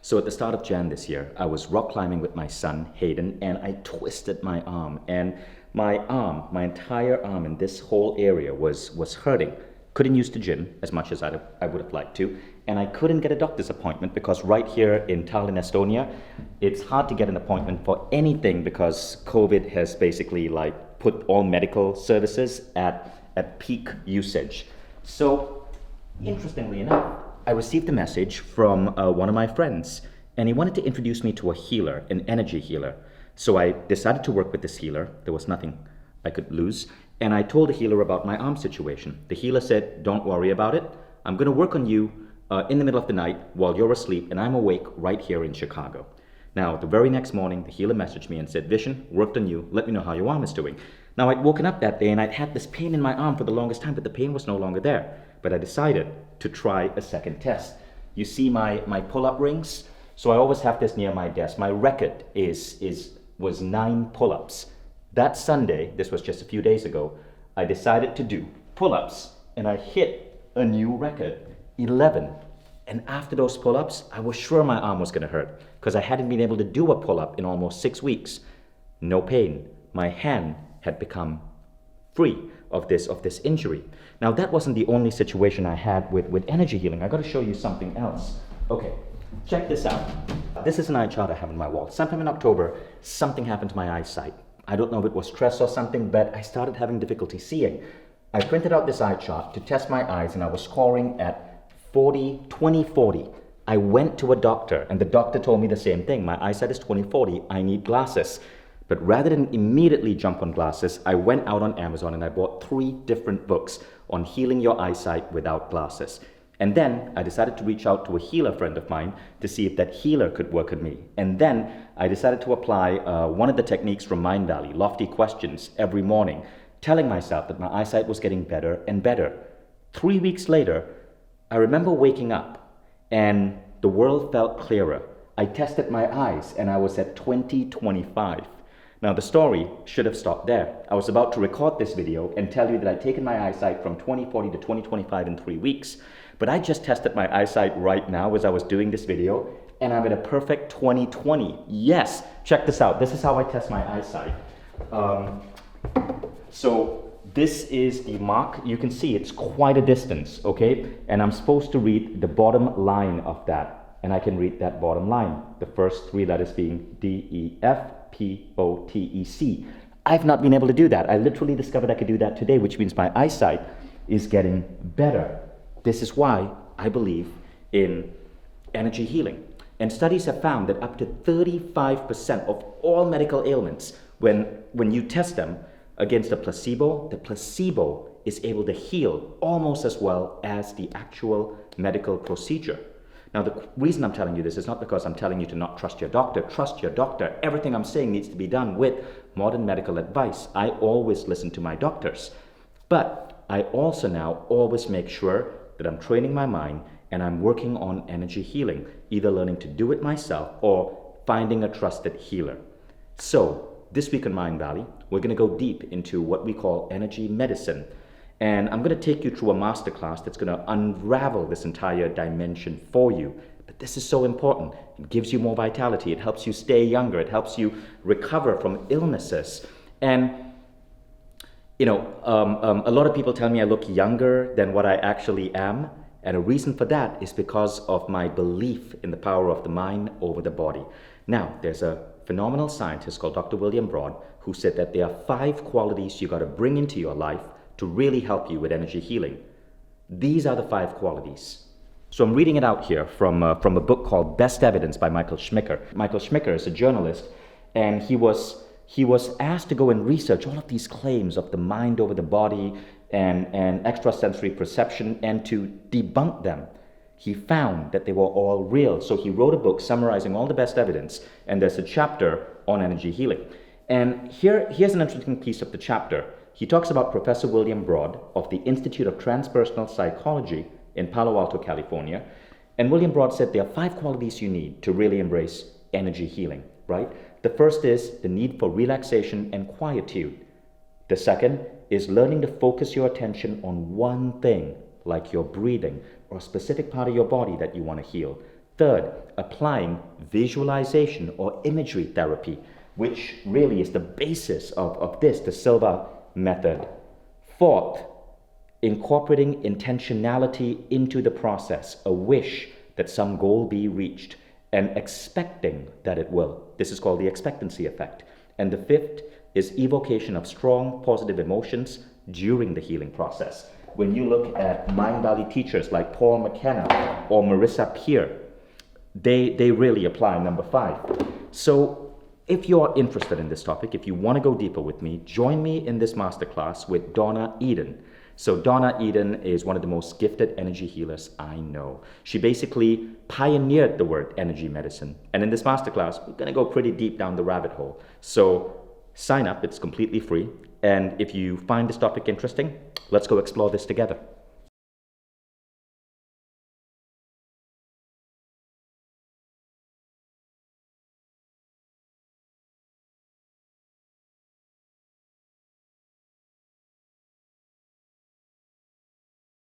So at the start of Jan this year, I was rock climbing with my son, Hayden, and I twisted my arm. And my entire arm in this whole area was hurting. Couldn't use the gym as much as I would have liked to. And I couldn't get a doctor's appointment because right here in Tallinn, Estonia, it's hard to get an appointment for anything because COVID has basically like put all medical services at peak usage. So interestingly enough, I received a message from one of my friends, and he wanted to introduce me to a healer, an energy healer. So I decided to work with this healer. There was nothing I could lose. And I told the healer about my arm situation. The healer said, don't worry about it. I'm going to work on you in the middle of the night while you're asleep, and I'm awake right here in Chicago. Now, the very next morning, the healer messaged me and said, Vishen, worked on you. Let me know how your arm is doing. Now, I'd woken up that day and I'd had this pain in my arm for the longest time, but the pain was no longer there. But I decided to try a second test. You see my pull-up rings? So I always have this near my desk. My record was 9 pull-ups. That Sunday, this was just a few days ago, I decided to do pull-ups, and I hit a new record, 11. And after those pull-ups, I was sure my arm was going to hurt because I hadn't been able to do a pull-up in almost 6 weeks. No pain. My hand had become free of this injury. Now, that wasn't the only situation I had with energy healing. I got to show you something else. Okay, check this out. This is an eye chart I have on my wall. Sometime in October, something happened to my eyesight. I don't know if it was stress or something, but I started having difficulty seeing. I printed out this eye chart to test my eyes, and I was scoring at 20/40. I went to a doctor, and the doctor told me the same thing. My eyesight is 20/40. I need glasses. But rather than immediately jump on glasses, I went out on Amazon and I bought 3 different books on healing your eyesight without glasses. And then I decided to reach out to a healer friend of mine to see if that healer could work on me. And then I decided to apply one of the techniques from Mind Valley, lofty questions, every morning, telling myself that my eyesight was getting better and better. 3 weeks later, I remember waking up and the world felt clearer. I tested my eyes and I was at 20/25. Now, the story should have stopped there. I was about to record this video and tell you that I'd taken my eyesight from 20/40 to 20/25 in 3 weeks, but I just tested my eyesight right now as I was doing this video, and I'm at a perfect 20/20. Yes, check this out. This is how I test my eyesight. So this is the mark. You can see it's quite a distance, okay? And I'm supposed to read the bottom line of that, and I can read that bottom line. The first 3 letters being DEFPOTEC. I've not been able to do that. I literally discovered I could do that today, which means my eyesight is getting better. This is why I believe in energy healing. And studies have found that up to 35% of all medical ailments, when you test them against the placebo is able to heal almost as well as the actual medical procedure. Now, the reason I'm telling you this is not because I'm telling you to not trust your doctor. Trust your doctor. Everything I'm saying needs to be done with modern medical advice. I always listen to my doctors. But I also now always make sure that I'm training my mind and I'm working on energy healing, either learning to do it myself or finding a trusted healer. So, this week on Mind Valley, we're going to go deep into what we call energy medicine. And I'm going to take you through a masterclass that's going to unravel this entire dimension for you. But this is so important. It gives you more vitality. It helps you stay younger. It helps you recover from illnesses. And, you know, a lot of people tell me I look younger than what I actually am. And a reason for that is because of my belief in the power of the mind over the body. Now, there's a phenomenal scientist called Dr. William Braud who said that there are 5 qualities you got to bring into your life to really help you with energy healing. These are the 5 qualities. So I'm reading it out here from a book called Best Evidence by Michael Schmicker. Michael Schmicker is a journalist, and he was asked to go and research all of these claims of the mind over the body and extrasensory perception and to debunk them. He found that they were all real. So he wrote a book summarizing all the best evidence, and there's a chapter on energy healing. And here's an interesting piece of the chapter. He talks about Professor William Braud of the Institute of Transpersonal Psychology in Palo Alto, California. And William Braud said there are 5 qualities you need to really embrace energy healing, right? The first is the need for relaxation and quietude. The second is learning to focus your attention on one thing, like your breathing or a specific part of your body that you want to heal. Third, applying visualization or imagery therapy, which really is the basis of this, the Silva method. Fourth, incorporating intentionality into the process, a wish that some goal be reached, and expecting that it will. This is called the expectancy effect. And the fifth is evocation of strong positive emotions during the healing process. When you look at Mind Valley teachers like Paul McKenna or Marissa Peer, they really apply number 5. So if you're interested in this topic, if you want to go deeper with me, join me in this masterclass with Donna Eden. So Donna Eden is one of the most gifted energy healers I know. She basically pioneered the word energy medicine. And in this masterclass, we're going to go pretty deep down the rabbit hole. So sign up, it's completely free. And if you find this topic interesting, let's go explore this together.